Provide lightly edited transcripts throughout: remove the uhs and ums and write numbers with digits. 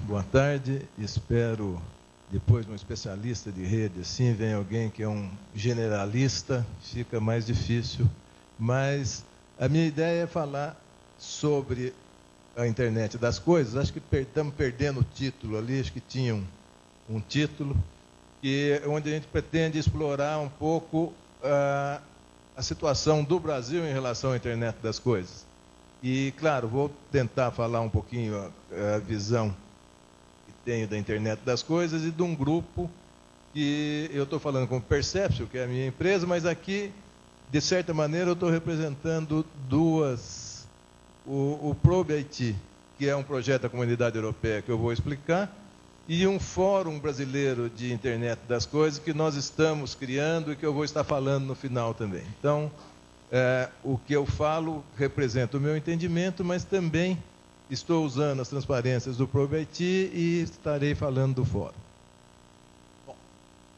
boa tarde. Espero, depois de um especialista de rede, assim, vem alguém que é um generalista, fica mais difícil. Mas a minha ideia é falar sobre a internet das coisas. Acho que estamos perdendo o título ali, acho que tinha um título, onde a gente pretende explorar um pouco a situação do Brasil em relação à internet das coisas. E, claro, vou tentar falar um pouquinho a visão que tenho da internet das coisas e de um grupo que eu estou falando como Perception, que é a minha empresa, mas aqui, de certa maneira, eu estou representando duas. O Probe IT, que é um projeto da Comunidade Europeia que eu vou explicar, e um Fórum Brasileiro de Internet das Coisas que nós estamos criando e que eu vou estar falando no final também. Então, o que eu falo representa o meu entendimento, mas também estou usando as transparências do Probe IT e estarei falando do Fórum. Bom,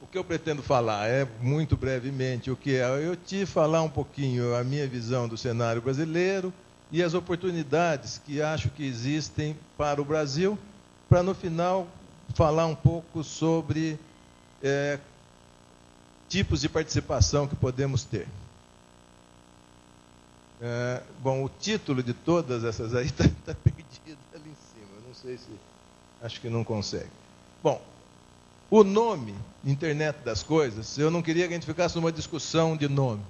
o que eu pretendo falar é, muito brevemente, o que é a IoT, falar um pouquinho a minha visão do cenário brasileiro e as oportunidades que acho que existem para o Brasil, para, no final, falar um pouco sobre tipos de participação que podemos ter. Bom, o título de todas essas aí está perdido ali em cima. Eu não sei se... Acho que não consegue. Bom, o nome, Internet das Coisas, eu não queria que a gente ficasse numa discussão de nome.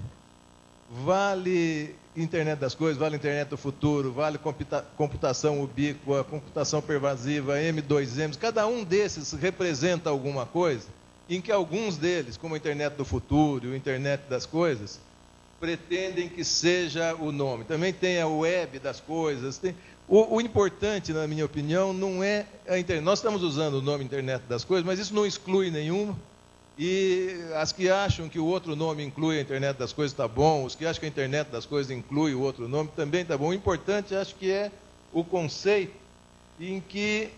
Vale Internet das Coisas, vale Internet do Futuro, vale computação ubíqua, computação pervasiva, M2M. Cada um desses representa alguma coisa, em que alguns deles, como a Internet do Futuro e o Internet das Coisas, pretendem que seja o nome. Também tem a Web das Coisas. O importante, na minha opinião, não é a internet. Nós estamos usando o nome Internet das Coisas, mas isso não exclui nenhuma. E as que acham que o outro nome inclui a Internet das Coisas está bom, os que acham que a Internet das Coisas inclui o outro nome também está bom. O importante, acho que é o conceito em que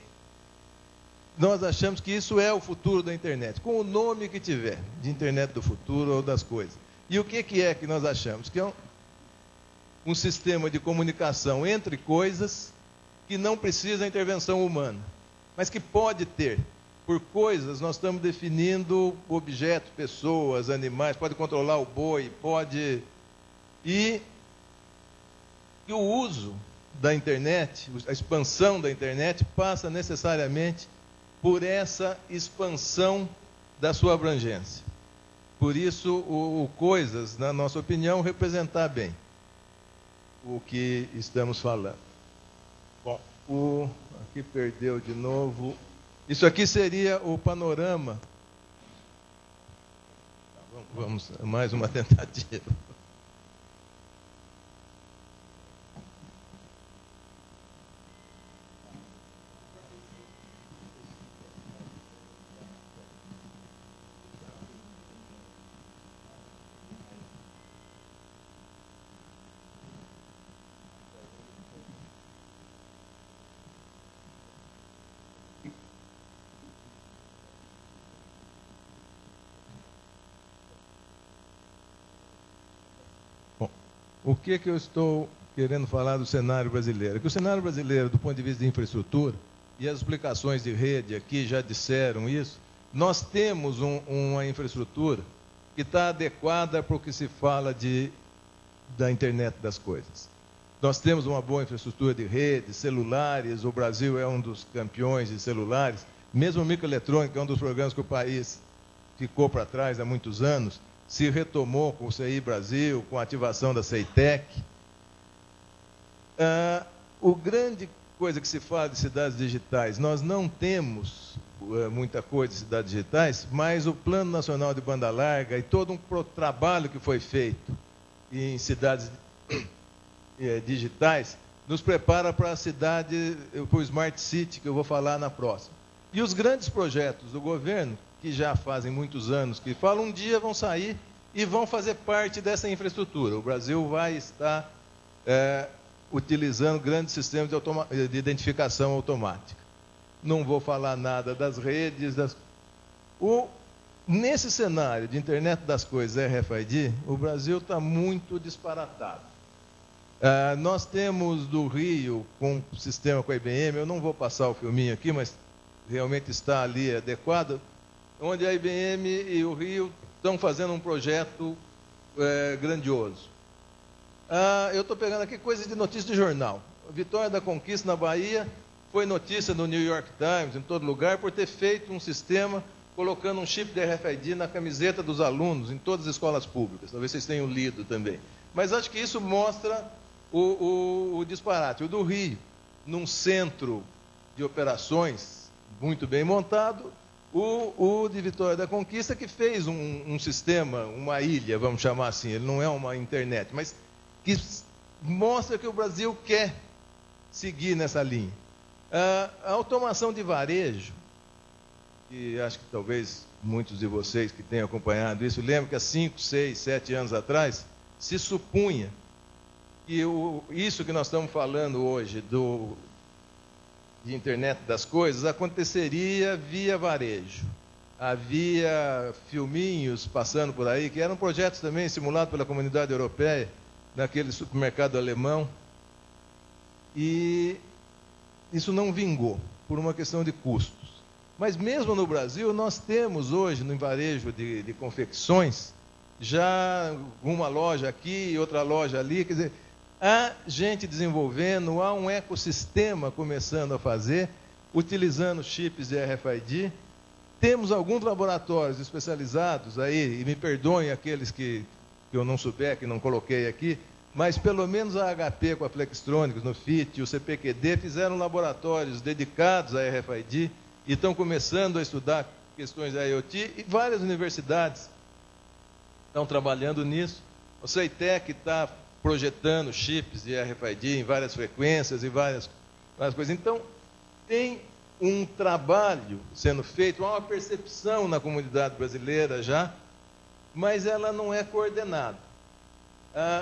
nós achamos que isso é o futuro da internet, com o nome que tiver, de Internet do Futuro ou das Coisas. E o que é que nós achamos? Que é um sistema de comunicação entre coisas que não precisa da intervenção humana, mas que pode ter. Por coisas, nós estamos definindo objetos, pessoas, animais, pode controlar o boi, pode... E o uso da internet, a expansão da internet, passa necessariamente por essa expansão da sua abrangência. Por isso, o coisas, na nossa opinião, representar bem o que estamos falando. Bom, aqui perdeu de novo. Isso aqui seria o panorama. Vamos, mais uma tentativa. O que eu estou querendo falar do cenário brasileiro? Que o cenário brasileiro, do ponto de vista de infraestrutura, e as explicações de rede aqui já disseram isso, nós temos uma infraestrutura que está adequada para o que se fala da internet das coisas. Nós temos uma boa infraestrutura de rede, celulares, o Brasil é um dos campeões de celulares, mesmo microeletrônica, é um dos programas que o país ficou para trás há muitos anos, se retomou com o CI Brasil, com a ativação da CEITEC. O grande coisa que se fala de cidades digitais, nós não temos muita coisa de cidades digitais, mas o Plano Nacional de Banda Larga e todo um trabalho que foi feito em cidades digitais, nos prepara para a cidade, para o Smart City, que eu vou falar na próxima. E os grandes projetos do governo, que já fazem muitos anos, que falam, um dia vão sair e vão fazer parte dessa infraestrutura. O Brasil vai estar utilizando grandes sistemas de identificação automática. Não vou falar nada das redes. Nesse cenário de internet das coisas, RFID, o Brasil está muito disparatado. Nós temos do Rio, com o sistema com a IBM, eu não vou passar o filminho aqui, mas realmente está ali adequado, onde a IBM e o Rio estão fazendo um projeto grandioso. Eu estou pegando aqui coisas de notícia de jornal. A vitória da Conquista na Bahia foi notícia no New York Times, em todo lugar, por ter feito um sistema colocando um chip de RFID na camiseta dos alunos, em todas as escolas públicas. Talvez vocês tenham lido também. Mas acho que isso mostra o disparate. O do Rio, num centro de operações muito bem montado, o de Vitória da Conquista, que fez um sistema, uma ilha, vamos chamar assim, ele não é uma internet, mas que mostra que o Brasil quer seguir nessa linha. A automação de varejo, que acho que talvez muitos de vocês que tenham acompanhado isso, lembram que há 5, 6, 7 anos atrás, se supunha que isso que nós estamos falando hoje, de internet das coisas, aconteceria via varejo. Havia filminhos passando por aí, que eram projetos também simulados pela comunidade europeia, naquele supermercado alemão, e isso não vingou, por uma questão de custos. Mas mesmo no Brasil, nós temos hoje, no varejo de confecções, já uma loja aqui e outra loja ali, quer dizer, há gente desenvolvendo, há um ecossistema começando a fazer, utilizando chips de RFID. Temos alguns laboratórios especializados aí, e me perdoem aqueles que eu não souber, que não coloquei aqui, mas pelo menos a HP com a Flextronics, no FIT e o CPQD fizeram laboratórios dedicados a RFID e estão começando a estudar questões da IoT, e várias universidades estão trabalhando nisso. O CEITEC está projetando chips de RFID em várias frequências e várias coisas. Então, tem um trabalho sendo feito, há uma percepção na comunidade brasileira já, mas ela não é coordenada.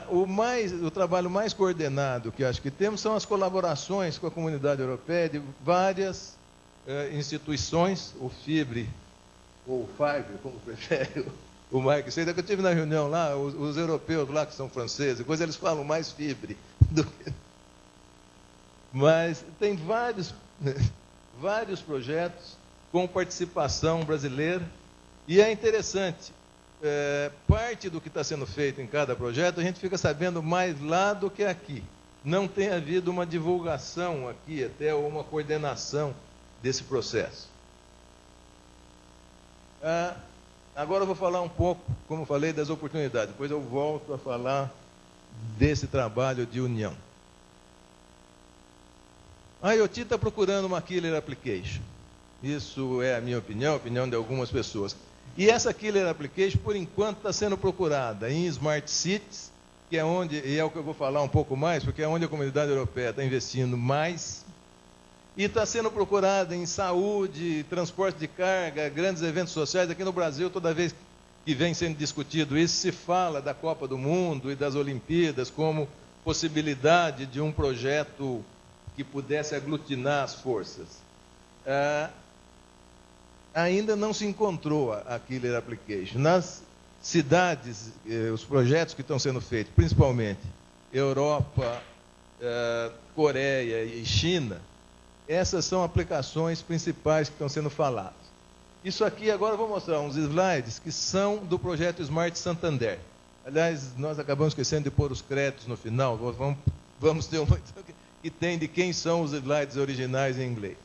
O trabalho mais coordenado que acho que temos são as colaborações com a comunidade europeia de várias instituições, o FIBRE, ou FIBRE, como prefere o Mike. Sei que eu estive na reunião lá, os europeus lá, que são franceses, coisa, eles falam mais FIBRE do que... Mas tem vários projetos com participação brasileira, e é interessante, parte do que está sendo feito em cada projeto, a gente fica sabendo mais lá do que aqui. Não tem havido uma divulgação aqui, até uma coordenação desse processo. Agora eu vou falar um pouco, como eu falei, das oportunidades. Depois eu volto a falar desse trabalho de união. A IoT está procurando uma killer application. Isso é a minha opinião, a opinião de algumas pessoas. E essa killer application, por enquanto, está sendo procurada em smart cities, que é onde, e é o que eu vou falar um pouco mais, porque é onde a comunidade europeia está investindo mais, e está sendo procurada em saúde, transporte de carga, grandes eventos sociais. Aqui no Brasil, toda vez que vem sendo discutido isso, se fala da Copa do Mundo e das Olimpíadas como possibilidade de um projeto que pudesse aglutinar as forças. Ainda não se encontrou a killer application. Nas cidades, os projetos que estão sendo feitos, principalmente Europa, Coreia e China, essas são aplicações principais que estão sendo faladas. Isso aqui, agora eu vou mostrar uns slides que são do projeto Smart Santander. Aliás, nós acabamos esquecendo de pôr os créditos no final, vamos ter uma que tem de quem são os slides originais em inglês.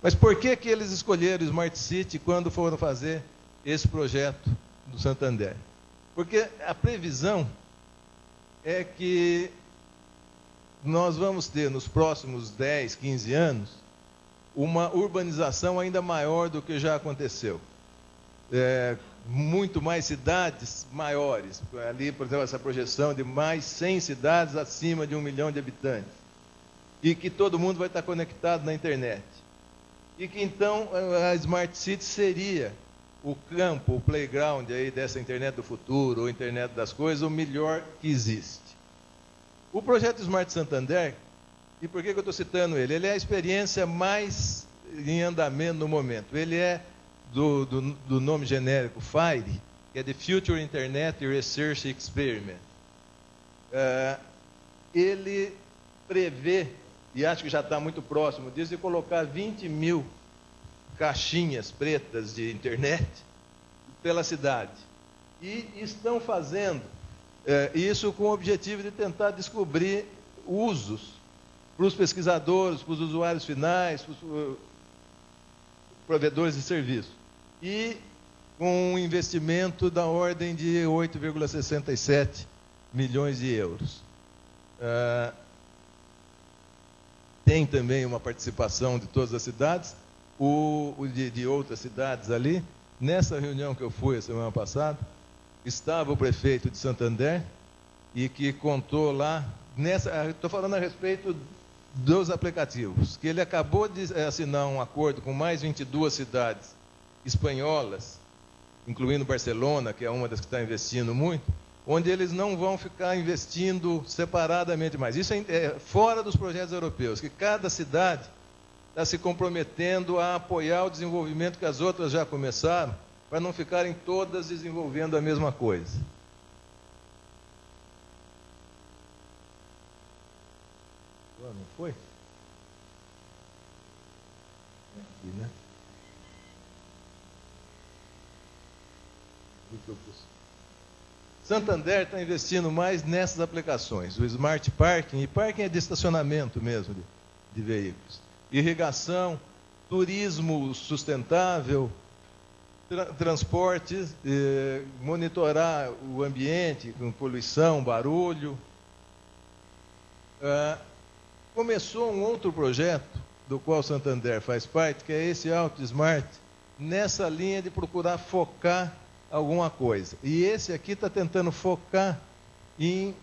Mas por que eles escolheram Smart City quando foram fazer esse projeto do Santander? Porque a previsão é que nós vamos ter, nos próximos 10, 15 anos, uma urbanização ainda maior do que já aconteceu. Muito mais cidades maiores. Ali, por exemplo, essa projeção de mais 100 cidades acima de 1 milhão de habitantes. E que todo mundo vai estar conectado na internet. E que, então, a Smart City seria o campo, o playground aí dessa internet do futuro, ou internet das coisas, o melhor que existe. O projeto Smart Santander, e por que eu estou citando ele? Ele é a experiência mais em andamento no momento. Ele é do nome genérico FIRE, que é The Future Internet Research Experiment. Ele prevê, e acho que já está muito próximo disso, de colocar 20 mil caixinhas pretas de internet pela cidade. E estão fazendo isso com o objetivo de tentar descobrir usos para os pesquisadores, para os usuários finais, para os provedores de serviço. E com um investimento da ordem de 8,67 milhões de euros. Tem também uma participação de todas as cidades, de outras cidades ali. Nessa reunião que eu fui a semana passada, estava o prefeito de Santander, e que contou lá, estou falando a respeito dos aplicativos, que ele acabou de assinar um acordo com mais 22 cidades espanholas, incluindo Barcelona, que é uma das que está investindo muito, onde eles não vão ficar investindo separadamente mais. Isso é fora dos projetos europeus, que cada cidade está se comprometendo a apoiar o desenvolvimento que as outras já começaram, para não ficarem todas desenvolvendo a mesma coisa. Não foi? Aqui, né? Santander está investindo mais nessas aplicações, o Smart Parking, e parking é de estacionamento mesmo de veículos, irrigação, turismo sustentável, transporte, monitorar o ambiente com poluição, barulho. Começou um outro projeto, do qual Santander faz parte, que é esse Auto Smart, nessa linha de procurar focar alguma coisa. E esse aqui está tentando focar em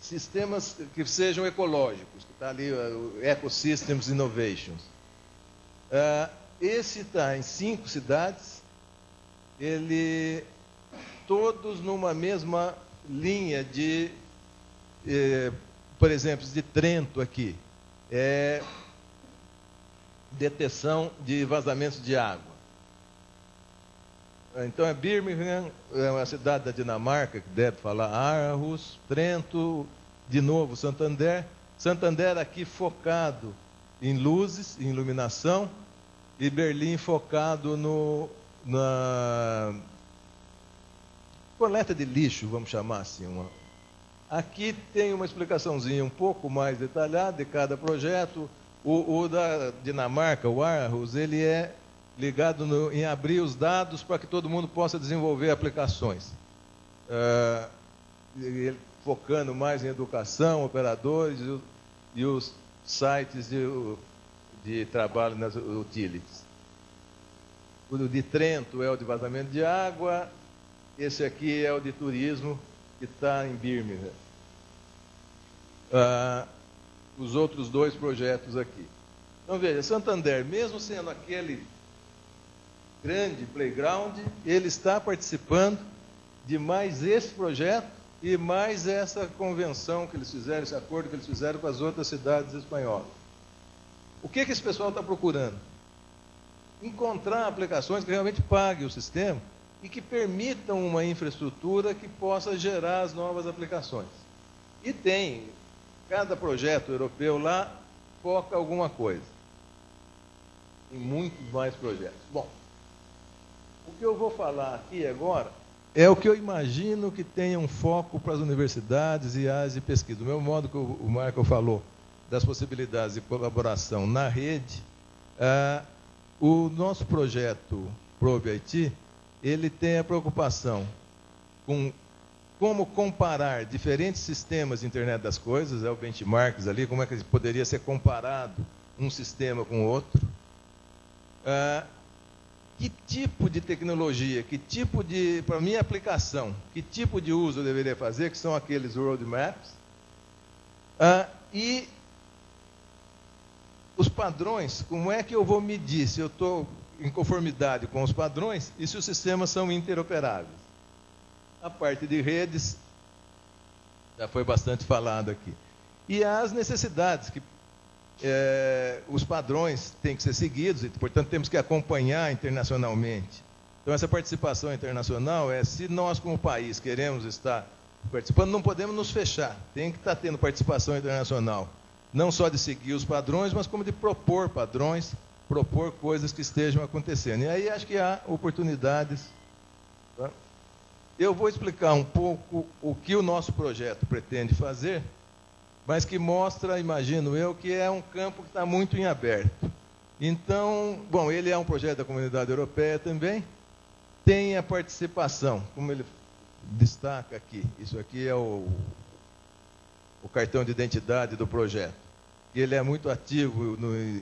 sistemas que sejam ecológicos, que está ali, o Ecosystems Innovations. Esse está em 5 cidades, todos numa mesma linha de, por exemplo, de Trento aqui, detecção de vazamentos de água. Então é Birmingham, é uma cidade da Dinamarca, que deve falar Aarhus, Trento, de novo Santander. Santander aqui focado em luzes, em iluminação, e Berlim focado na coleta de lixo, vamos chamar assim. Aqui tem uma explicaçãozinha um pouco mais detalhada de cada projeto. O da Dinamarca, o Aarhus, ele é ligado em abrir os dados para que todo mundo possa desenvolver aplicações. Focando mais em educação, operadores e os sites de trabalho nas utilities. O de Trento é o de vazamento de água, esse aqui é o de turismo, que está em Birmingham. Os outros 2 projetos aqui. Então, veja, Santander, mesmo sendo aquele grande playground, ele está participando de mais esse projeto e mais essa convenção que eles fizeram, esse acordo que eles fizeram com as outras cidades espanholas. O que esse pessoal está procurando? Encontrar aplicações que realmente paguem o sistema e que permitam uma infraestrutura que possa gerar as novas aplicações. E cada projeto europeu lá foca alguma coisa. Tem muitos mais projetos. Bom, o que eu vou falar aqui agora é o que eu imagino que tenha um foco para as universidades e áreas de pesquisa. Do mesmo modo que o Marco falou das possibilidades de colaboração na rede, o nosso projeto Probe IT, ele tem a preocupação com como comparar diferentes sistemas de internet das coisas, o benchmarks ali, como é que poderia ser comparado um sistema com o outro. Que tipo de tecnologia, para minha aplicação, que tipo de uso eu deveria fazer, que são aqueles roadmaps, e os padrões, como é que eu vou medir se eu estou em conformidade com os padrões e se os sistemas são interoperáveis. A parte de redes já foi bastante falado aqui. E as necessidades, que os padrões têm que ser seguidos, e, portanto, temos que acompanhar internacionalmente. Então, essa participação internacional se nós, como país, queremos estar participando, não podemos nos fechar. Tem que estar tendo participação internacional. Não só de seguir os padrões, mas como de propor padrões propor coisas que estejam acontecendo. E aí acho que há oportunidades. Tá? Eu vou explicar um pouco o que o nosso projeto pretende fazer, mas que mostra, imagino eu, que é um campo que está muito em aberto. Então, bom, ele é um projeto da Comunidade Europeia também, tem a participação, como ele destaca aqui, isso aqui é o cartão de identidade do projeto. Ele é muito ativo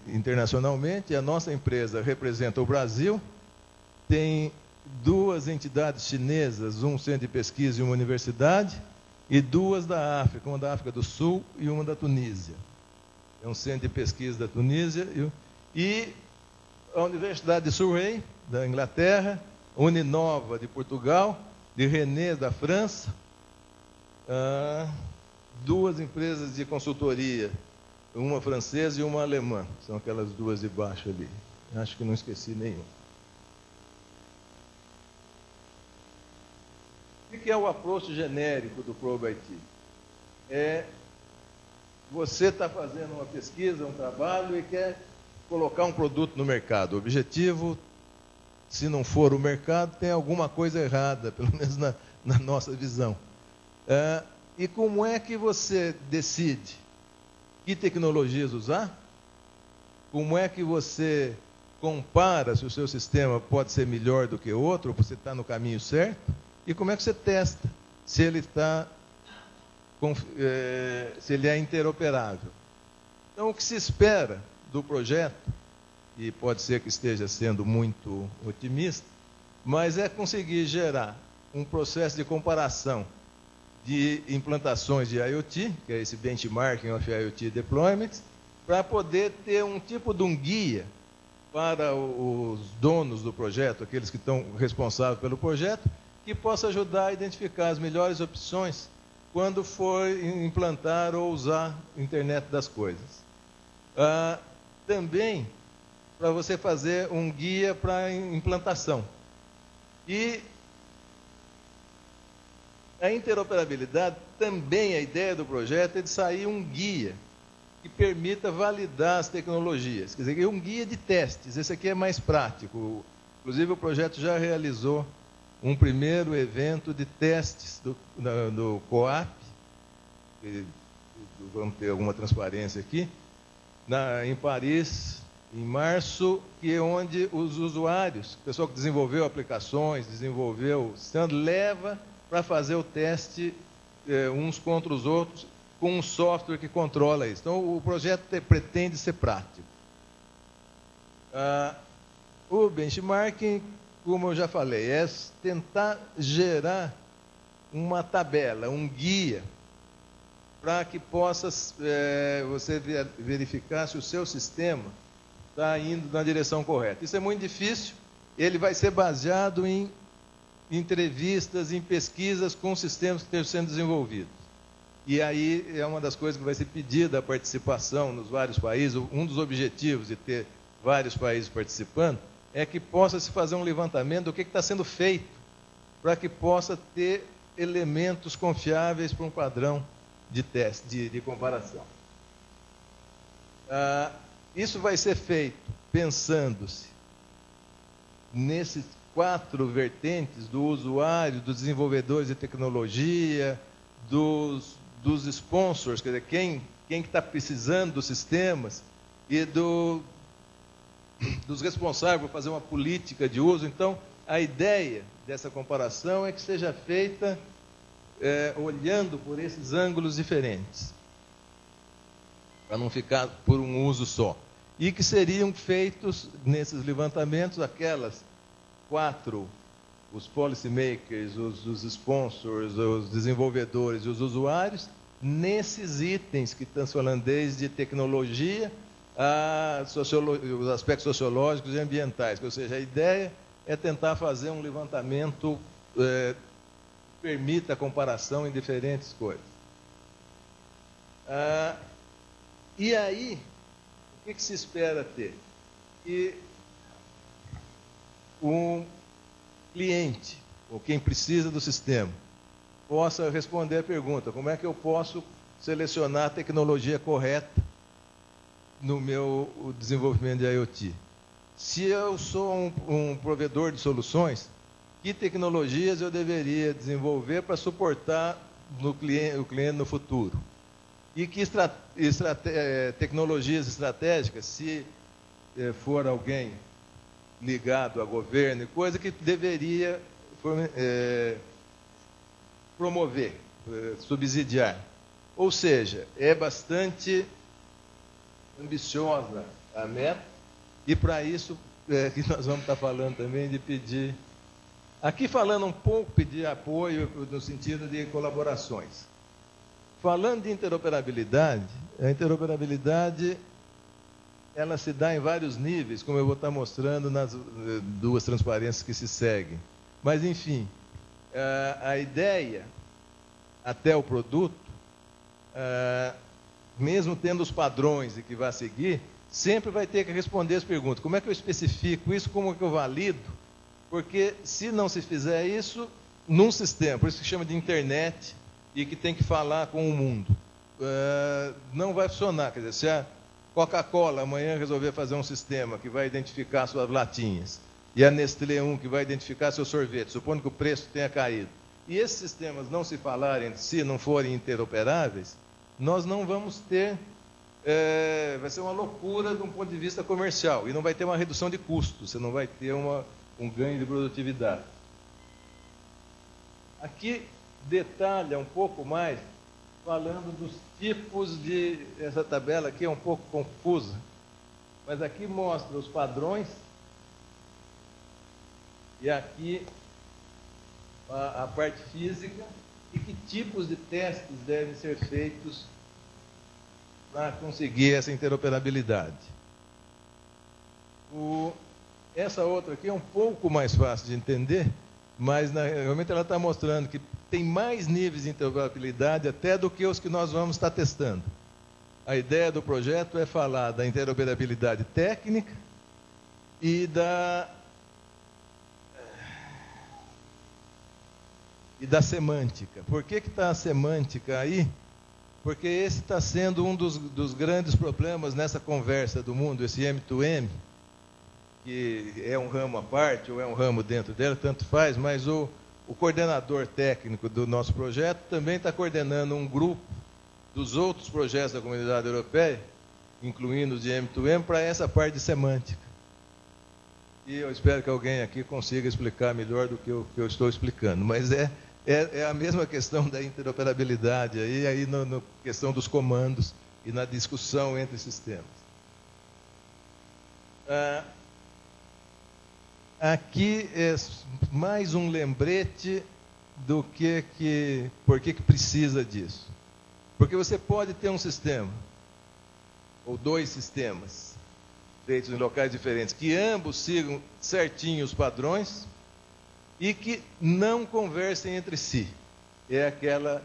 internacionalmente, a nossa empresa representa o Brasil, tem 2 entidades chinesas, um centro de pesquisa e uma universidade, e 2 da África, uma da África do Sul e uma da Tunísia. É um centro de pesquisa da Tunísia e a Universidade de Surrey, da Inglaterra, Uninova, de Portugal, de Rennes, da França, 2 empresas de consultoria, uma francesa e uma alemã, são aquelas 2 de baixo ali. Acho que não esqueci nenhum. O que é o approach genérico do Probe IT? Você está fazendo uma pesquisa, um trabalho e quer colocar um produto no mercado. O objetivo, se não for o mercado, tem alguma coisa errada, pelo menos na nossa visão. E como é que você decide que tecnologias usar? Como é que você compara se o seu sistema pode ser melhor do que outro, ou você está no caminho certo? E como é que você testa se ele se ele é interoperável? Então, o que se espera do projeto, e pode ser que esteja sendo muito otimista, mas é conseguir gerar um processo de comparação de implantações de IoT, que é esse Benchmarking of IoT Deployments, para poder ter um tipo de um guia para os donos do projeto, aqueles que estão responsáveis pelo projeto, que possa ajudar a identificar as melhores opções quando for implantar ou usar a internet das coisas. Também para você fazer um guia para implantação. E a interoperabilidade, também a ideia do projeto é de sair um guia que permita validar as tecnologias. Quer dizer, um guia de testes, esse aqui é mais prático. Inclusive, o projeto já realizou um primeiro evento de testes do COAP, vamos ter alguma transparência aqui, em Paris, em março, que é onde os usuários, o pessoal que desenvolveu aplicações, desenvolveu o sistema, leva para fazer o teste uns contra os outros, com um software que controla isso. Então, o projeto pretende ser prático. O benchmarking, como eu já falei, é tentar gerar uma tabela, um guia, para que possa você verificar se o seu sistema está indo na direção correta. Isso é muito difícil, ele vai ser baseado em entrevistas, em pesquisas com sistemas que estejam sendo desenvolvidos. E aí é uma das coisas que vai ser pedida a participação nos vários países. Um dos objetivos de ter vários países participando é que possa se fazer um levantamento do que está sendo feito, para que possa ter elementos confiáveis para um padrão de teste, de comparação. Isso vai ser feito pensando-se nesses 4 vertentes do usuário, dos desenvolvedores de tecnologia, dos sponsors, quer dizer, quem está precisando dos sistemas, e dos responsáveis por fazer uma política de uso. Então, a ideia dessa comparação é que seja feita olhando por esses ângulos diferentes, para não ficar por um uso só. E que seriam feitos, nesses levantamentos, aquelas 4, os policymakers, os sponsors, os desenvolvedores e os usuários, nesses itens que estamos falando, desde tecnologia a os aspectos sociológicos e ambientais. Ou seja, a ideia é tentar fazer um levantamento que permita a comparação em diferentes coisas. E aí, o que se espera ter? Que um cliente, ou quem precisa do sistema, possa responder a pergunta: como é que eu posso selecionar a tecnologia correta no meu desenvolvimento de IoT? se eu sou um provedor de soluções, que tecnologias eu deveria desenvolver para suportar o cliente no futuro? E que tecnologias estratégicas, se for alguém ligado a governo e coisa, que deveria promover, subsidiar. Ou seja, é bastante ambiciosa a meta, e para isso que nós vamos estar falando também de pedir, aqui falando um pouco, pedir apoio no sentido de colaborações. Falando de interoperabilidade, a interoperabilidade ela se dá em vários níveis, como eu vou estar mostrando nas duas transparências que se seguem. Mas, enfim, a ideia até o produto, mesmo tendo os padrões e que vai seguir, sempre vai ter que responder as perguntas. Como é que eu especifico isso? Como é que eu valido? Porque se não se fizer isso, num sistema, por isso que chama de internet, e que tem que falar com o mundo, não vai funcionar. Quer dizer, se a Coca-Cola amanhã resolver fazer um sistema que vai identificar suas latinhas, e a Nestlé que vai identificar seu sorvete, supondo que o preço tenha caído, e esses sistemas não se falarem entre si, não forem interoperáveis, nós não vamos ter, vai ser uma loucura de um ponto de vista comercial, e não vai ter uma redução de custos, você não vai ter um ganho de produtividade. Aqui detalha um pouco mais, falando dos tipos de... Essa tabela aqui é um pouco confusa, mas aqui mostra os padrões, e aqui a parte física, e que tipos de testes devem ser feitos para conseguir essa interoperabilidade. Essa outra aqui é um pouco mais fácil de entender, mas realmente ela está mostrando que tem mais níveis de interoperabilidade até do que os que nós vamos estar testando. A ideia do projeto é falar da interoperabilidade técnica e da semântica. Por que está a semântica aí? Porque esse está sendo um dos grandes problemas nessa conversa do mundo, esse M2M, que é um ramo à parte ou é um ramo dentro dela, tanto faz, mas o coordenador técnico do nosso projeto também está coordenando um grupo dos outros projetos da Comunidade Europeia, incluindo os de M2M, para essa parte de semântica. E eu espero que alguém aqui consiga explicar melhor do que eu estou explicando. Mas é a mesma questão da interoperabilidade, aí na questão dos comandos e na discussão entre sistemas. Aqui é mais um lembrete do por que precisa disso. Porque você pode ter um sistema, ou dois sistemas, feitos em locais diferentes, que ambos sigam certinho os padrões e que não conversem entre si. É aquela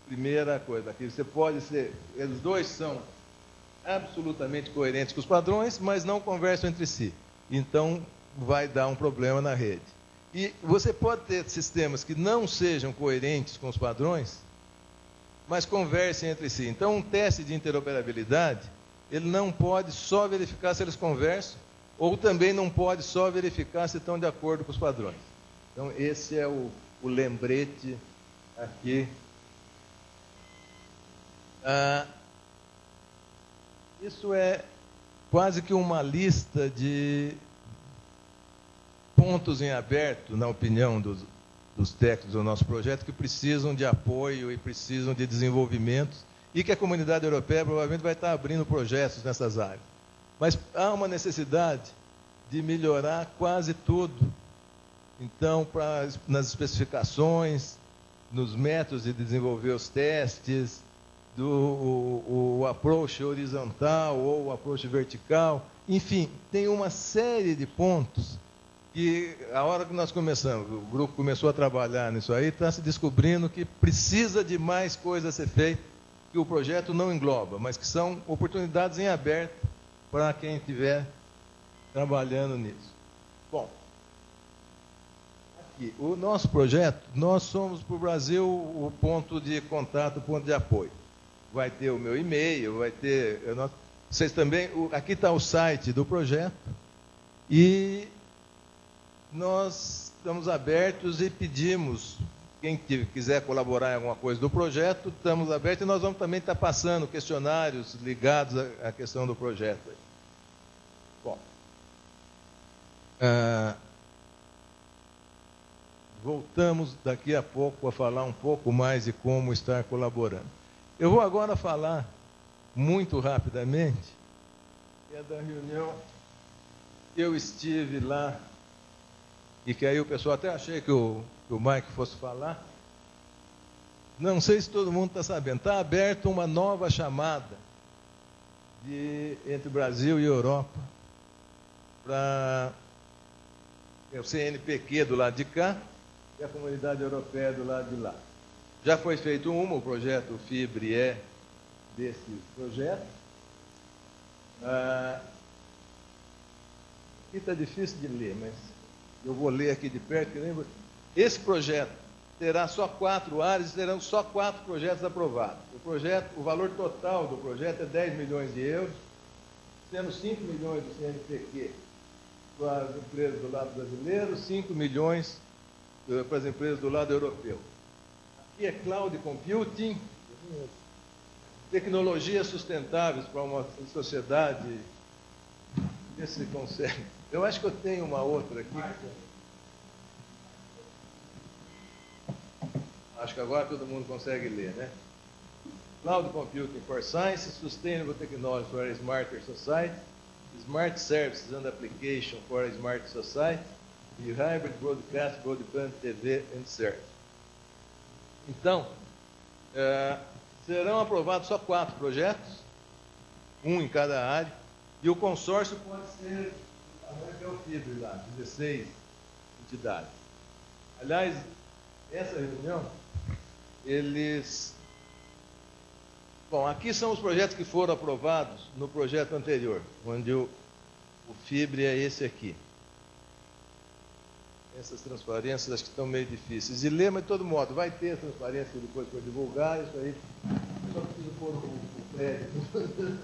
primeira coisa. Aqui você pode ser, os dois são absolutamente coerentes com os padrões, mas não conversam entre si. Então, vai dar um problema na rede. E você pode ter sistemas que não sejam coerentes com os padrões, mas conversem entre si. Então, um teste de interoperabilidade, ele não pode só verificar se eles conversam, ou também não pode só verificar se estão de acordo com os padrões. Então, esse é o lembrete aqui. Isso é quase que uma lista de pontos em aberto, na opinião dos técnicos do nosso projeto, que precisam de apoio e precisam de desenvolvimento, e que a comunidade europeia provavelmente vai estar abrindo projetos nessas áreas. Mas há uma necessidade de melhorar quase tudo. Então, nas especificações, nos métodos de desenvolver os testes, o approach horizontal ou o approach vertical, enfim, tem uma série de pontos que, a hora que nós começamos, o grupo começou a trabalhar nisso aí, está se descobrindo que precisa de mais coisa a ser feita, que o projeto não engloba, mas que são oportunidades em aberto para quem estiver trabalhando nisso. Bom, aqui, o nosso projeto, nós somos para o Brasil o ponto de contato, o ponto de apoio. Vai ter o meu e-mail, vai ter... Vocês também... Aqui está o site do projeto. E nós estamos abertos e pedimos, quem quiser colaborar em alguma coisa do projeto, estamos abertos e nós vamos também estar passando questionários ligados à questão do projeto. Bom, voltamos daqui a pouco a falar um pouco mais de como estar colaborando. Eu vou agora falar muito rapidamente, que é da reunião que eu estive lá, e que aí o pessoal até achei que o Mike fosse falar. Não sei se todo mundo está sabendo, está aberta uma nova chamada entre Brasil e Europa para o CNPq do lado de cá e a Comunidade Europeia do lado de lá. Já foi feito o projeto FIBRE é desse projeto. Aqui está difícil de ler, mas eu vou ler aqui de perto. Que lembra? Esse projeto terá só 4 áreas e terão só 4 projetos aprovados. O valor total do projeto é 10 milhões de euros, sendo 5 milhões do CNPq para as empresas do lado brasileiro, 5 milhões para as empresas do lado europeu. Aqui é Cloud Computing, tecnologias sustentáveis para uma sociedade. Ver se consegue. Eu acho que eu tenho uma outra aqui. Acho que agora todo mundo consegue ler, né? Cloud Computing for Science, Sustainable Technology for a Smarter Society, Smart Services and Application for a Smart Society, e Hybrid Broadcast, Broadband TV and Service. Então, serão aprovados só 4 projetos, um em cada área, e o consórcio pode ser, agora que é o FIBRE lá, 16 entidades. Aliás, essa reunião, Bom, aqui são os projetos que foram aprovados no projeto anterior, onde o FIBRE é esse aqui. Essas transparências acho que estão meio difíceis de ler, mas de todo modo, vai ter a transparência que depois for divulgar, isso aí, eu só preciso pôr o crédito.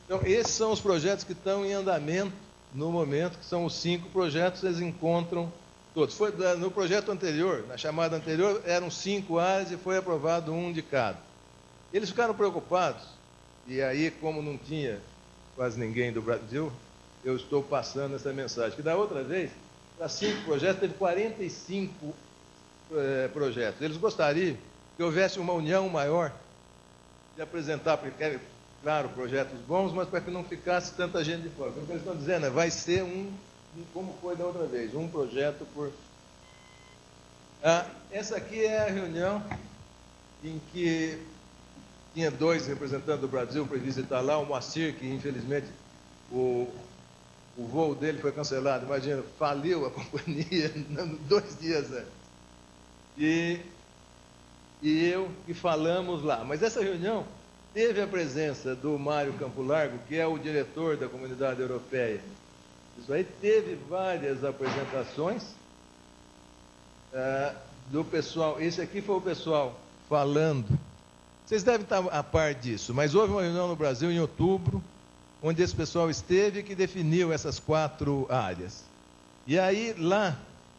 Então, esses são os projetos que estão em andamento no momento, que são os 5 projetos, eles encontram todos. No projeto anterior, na chamada anterior, eram 5 áreas e foi aprovado um de cada. Eles ficaram preocupados, e aí, como não tinha quase ninguém do Brasil, eu estou passando essa mensagem, que da outra vez, para 5 projetos, teve 45 projetos. Eles gostariam que houvesse uma união maior de apresentar, claro, projetos bons, mas para que não ficasse tanta gente de fora. O que eles estão dizendo vai ser como foi da outra vez, um projeto por... essa aqui é a reunião em que tinha 2 representantes do Brasil para visitar lá, o Moacir, que infelizmente o voo dele foi cancelado, imagina, faliu a companhia 2 dias antes. E eu que falamos lá. Mas essa reunião teve a presença do Mário Campo Largo, que é o diretor da Comunidade Europeia. Isso aí teve várias apresentações do pessoal. Esse aqui foi o pessoal falando. Vocês devem estar a par disso, mas houve uma reunião no Brasil em outubro, onde esse pessoal esteve e que definiu essas 4 áreas. E aí lá,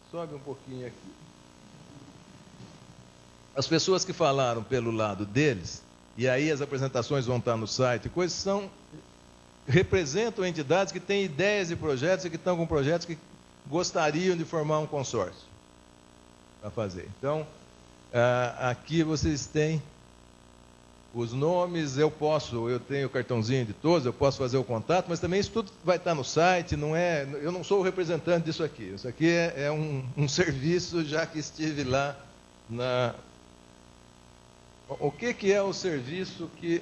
sobe um pouquinho aqui. As pessoas que falaram pelo lado deles, e aí as apresentações vão estar no site, representam entidades que têm ideias de projetos e que estão com projetos que gostariam de formar um consórcio para fazer. Então, aqui vocês têm os nomes, eu tenho o cartãozinho de todos, eu posso fazer o contato, mas também isso tudo vai estar no site, eu não sou o representante disso aqui. Isso aqui é um serviço, já que estive lá O que é o serviço que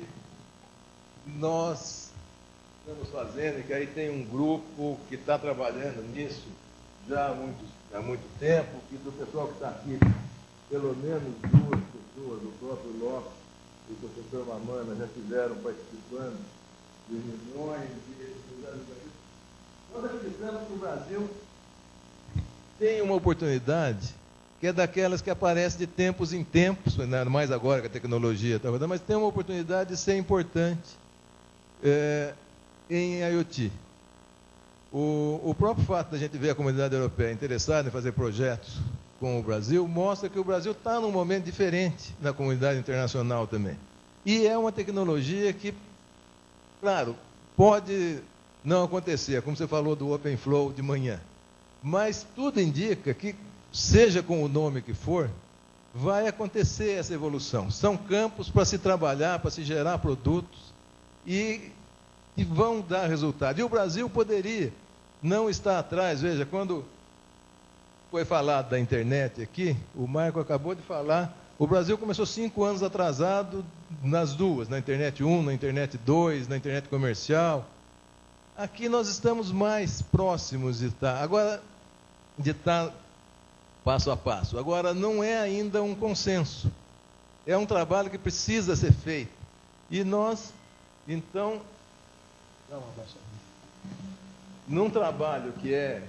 nós estamos fazendo, que aí tem um grupo que está trabalhando nisso já há muito tempo, que do pessoal que está aqui, pelo menos 2 pessoas, o próprio Lopes e o professor Mamana já estiveram participando de reuniões, nós acreditamos que o Brasil tem uma oportunidade que é daquelas que aparece de tempos em tempos, mais agora que a tecnologia está rodando, mas tem uma oportunidade de ser importante em IoT. O próprio fato da gente ver a comunidade europeia interessada em fazer projetos com o Brasil mostra que o Brasil está num momento diferente na comunidade internacional também. E é uma tecnologia que, claro, pode não acontecer, como você falou do OpenFlow de manhã, mas tudo indica que, seja com o nome que for, vai acontecer essa evolução. São campos para se trabalhar, para se gerar produtos e vão dar resultado. E o Brasil poderia não estar atrás. Veja, quando foi falado da internet aqui, o Marco acabou de falar, o Brasil começou 5 anos atrasado nas duas, na internet 1, na internet 2, na internet comercial. Aqui nós estamos mais próximos de estar passo a passo. Agora, não é ainda um consenso. É um trabalho que precisa ser feito. E nós, então, num trabalho que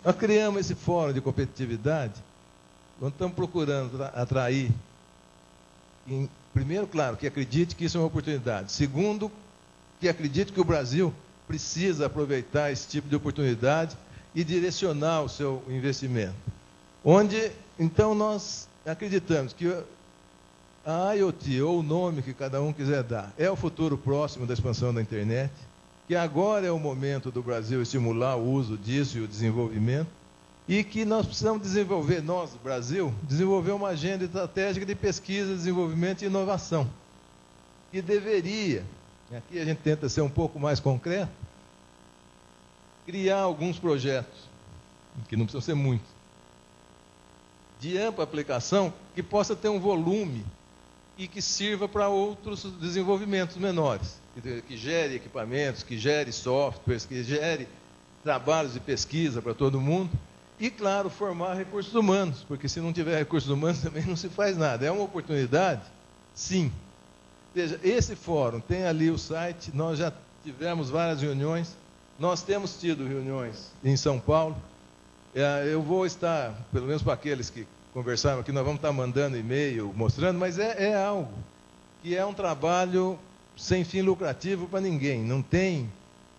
nós criamos esse fórum de competitividade, nós estamos procurando atrair, primeiro, claro, que acredite que isso é uma oportunidade. Segundo, que acredite que o Brasil precisa aproveitar esse tipo de oportunidade e direcionar o seu investimento. Onde, então, nós acreditamos que a IoT, ou o nome que cada um quiser dar, é o futuro próximo da expansão da internet, que agora é o momento do Brasil estimular o uso disso e o desenvolvimento, e que nós precisamos desenvolver, nós, Brasil, desenvolver uma agenda estratégica de pesquisa, desenvolvimento e inovação, que deveria, aqui a gente tenta ser um pouco mais concreto, criar alguns projetos, que não precisam ser muitos, de ampla aplicação, que possa ter um volume e que sirva para outros desenvolvimentos menores, que gere equipamentos, que gere softwares, que gere trabalhos de pesquisa para todo mundo, e, claro, formar recursos humanos, porque se não tiver recursos humanos também não se faz nada. É uma oportunidade? Sim. Veja, esse fórum tem ali o site, nós já tivemos várias reuniões, nós temos tido reuniões em São Paulo. Eu vou estar, pelo menos para aqueles que conversaram aqui, nós vamos estar mandando e-mail, mostrando, mas é algo que é um trabalho sem fim lucrativo para ninguém. Não tem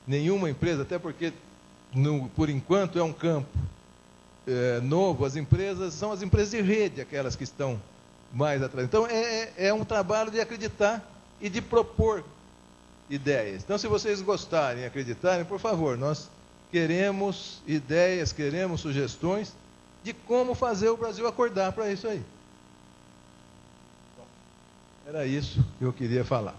nenhuma empresa, até porque, por enquanto, é um campo novo. As empresas são as empresas de rede, aquelas que estão mais atrás. Então, é um trabalho de acreditar e de propor ideias. Então, se vocês gostarem e acreditarem, por favor, nós queremos ideias, queremos sugestões de como fazer o Brasil acordar para isso aí. Era isso que eu queria falar.